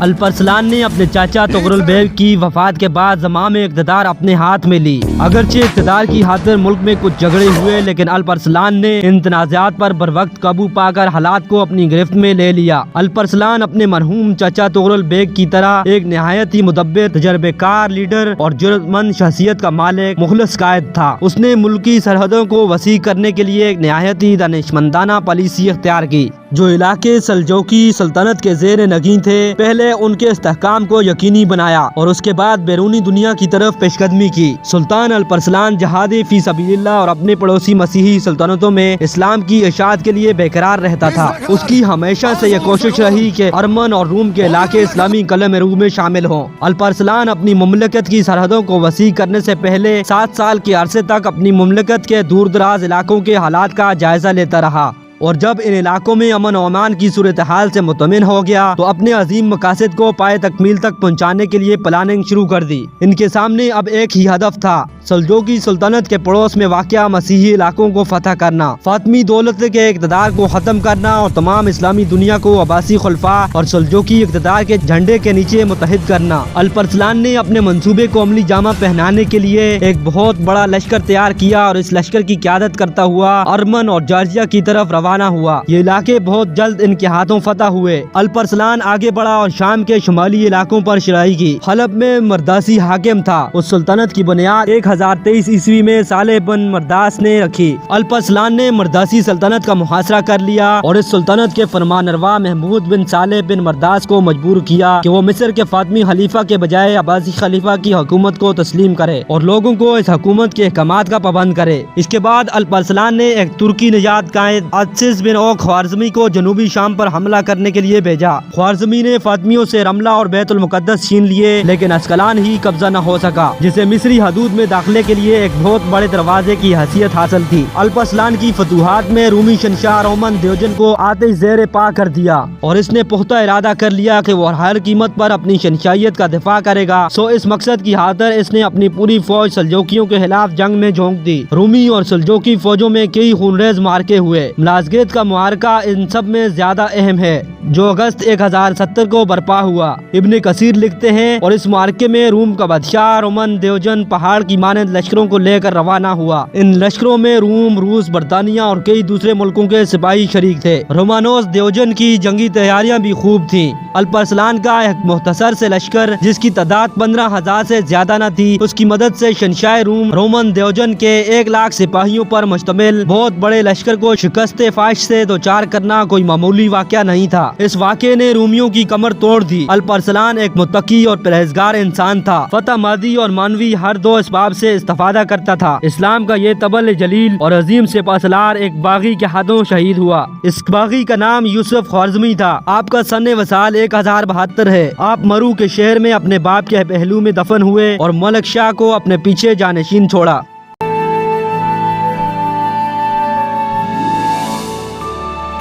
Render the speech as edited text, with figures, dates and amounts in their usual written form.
الپرسلان نے اپنے چاچا تغرل بیگ کی وفات کے بعد زمام اقتدار اپنے ہاتھ میں لی۔ اگرچہ اقتدار کی خاطر ملک میں کچھ جھگڑے ہوئے، لیکن الپرسلان نے ان تنازعات پر بروقت قابو پا کر حالات کو اپنی گرفت میں لے لیا۔ الپرسلان اپنے مرحوم چاچا تغرل بیگ کی طرح ایک نہایت ہی مدبر، تجربے کار لیڈر اور جرأت مند شخصیت کا مالک، مخلص قائد تھا۔ اس نے ملکی سرحدوں کو وسیع کرنے کے لیے ایک نہایت ہی دانشمندانہ پالیسی اختیار کی۔ جو علاقے سلجوقی سلطنت کے زیر نگین تھے، پہلے ان کے استحکام کو یقینی بنایا اور اس کے بعد بیرونی دنیا کی طرف پیش قدمی کی۔ سلطان الپرسلان جہاد فی سبیل اللہ اور اپنے پڑوسی مسیحی سلطنتوں میں اسلام کی اشاعت کے لیے بے قرار رہتا تھا۔ اس کی ہمیشہ سے یہ کوشش رہی کہ ارمن اور روم کے علاقے اسلامی قلمرو میں شامل ہوں۔ الپرسلان اپنی مملکت کی سرحدوں کو وسیع کرنے سے پہلے 7 سال کے عرصے تک اپنی مملکت کے دور دراز علاقوں کے حالات کا جائزہ لیتا رہا، اور جب ان علاقوں میں امن و امان کی صورتحال سے مطمئن ہو گیا تو اپنے عظیم مقاصد کو پائے تکمیل تک پہنچانے کے لیے پلاننگ شروع کر دی۔ ان کے سامنے اب ایک ہی ہدف تھا، سلجوقی سلطنت کے پڑوس میں واقع مسیحی علاقوں کو فتح کرنا، فاطمی دولت کے اقتدار کو ختم کرنا اور تمام اسلامی دنیا کو عباسی خلفاء اور سلجوقی اقتدار کے جھنڈے کے نیچے متحد کرنا۔ الپرسلان نے اپنے منصوبے کو عملی جامہ پہنانے کے لیے ایک بہت بڑا لشکر تیار کیا اور اس لشکر کی قیادت کرتا ہوا ارمن اور جارجیا کی طرف روانہ ہوا۔ یہ علاقے بہت جلد ان کے ہاتھوں فتح ہوئے۔ الپرسلان آگے بڑھا اور شام کے شمالی علاقوں پر چڑھائی کی۔ حلب میں مرداسی حاکم تھا۔ اس سلطنت کی بنیاد 1023 عیسوی میں صالح بن مرداس نے رکھی۔ الپرسلان نے مرداسی سلطنت کا محاصرہ کر لیا اور اس سلطنت کے فرمانروا محمود بن صالح بن مرداس کو مجبور کیا کہ وہ مصر کے فاطمی خلیفہ کے بجائے عباسی خلیفہ کی حکومت کو تسلیم کرے اور لوگوں کو اس حکومت کے احکامات کا پابند کرے۔ اس کے بعد الپرسلان نے ایک ترکی نژاد قائد عدسس بن اوک خوارزمی کو جنوبی شام پر حملہ کرنے کے لیے بھیجا۔ خوارزمی نے فاطمیوں سے رملہ اور بیت المقدس چھین لیے، لیکن اسقلان ہی قبضہ نہ ہو سکا، جسے مصری حدود میں داخلے کے لیے ایک بہت بڑے دروازے کی حیثیت حاصل تھی۔ الپرسلان کی فتوحات میں رومی شہنشاہ رومن دیوجن کو آتش زیر پا کر دیا اور اس نے پختہ ارادہ کر لیا کہ وہ ہر قیمت پر اپنی شہنشاہیت کا دفاع کرے گا۔ اس مقصد کی خاطر اس نے اپنی پوری فوج سلجوقیوں کے خلاف جنگ میں جھونک دی۔ رومی اور سلجوقی فوجوں میں کئی خونریز معرکے ہوئے۔ ملازگیت کا معرکہ ان سب میں زیادہ اہم ہے، جو اگست 1070 کو برپا ہوا۔ ابن کثیر لکھتے ہیں، اور اس معرکے میں روم کا بادشاہ رومن دیوجن پہاڑ کی مانند لشکروں کو لے کر روانہ ہوا۔ ان لشکروں میں روم، روس، برطانیہ اور کئی دوسرے ملکوں کے سپاہی شریک تھے۔ رومانوس دیوجن کی جنگی تیاریاں بھی خوب تھیں۔ الپرسلان کا ایک مختصر سے لشکر جس کی تعداد 15,000 سے زیادہ نہ تھی، اس کی مدد سے شہنشاہ روم رومن دیوجن کے 1,00,000 سپاہیوں پر مشتمل بہت بڑے لشکر کو شکست فاش سے دوچار کرنا کوئی معمولی واقعہ نہیں تھا۔ اس واقعے نے رومیوں کی کمر توڑ دی۔ الپرسلان ایک متقی اور پرہیزگار انسان تھا۔ فتح مادی اور مانوی ہر دو اسباب سے استفادہ کرتا تھا۔ اسلام کا یہ طبل جلیل اور عظیم سپاسالار ایک باغی کے ہاتھوں شہید ہوا۔ اس باغی کا نام یوسف خوارزمی تھا۔ آپ کا سن وصال 1072 ہے۔ آپ مرو کے شہر میں اپنے باپ کے پہلو میں دفن ہوئے اور ملک شاہ کو اپنے پیچھے جانشین چھوڑا۔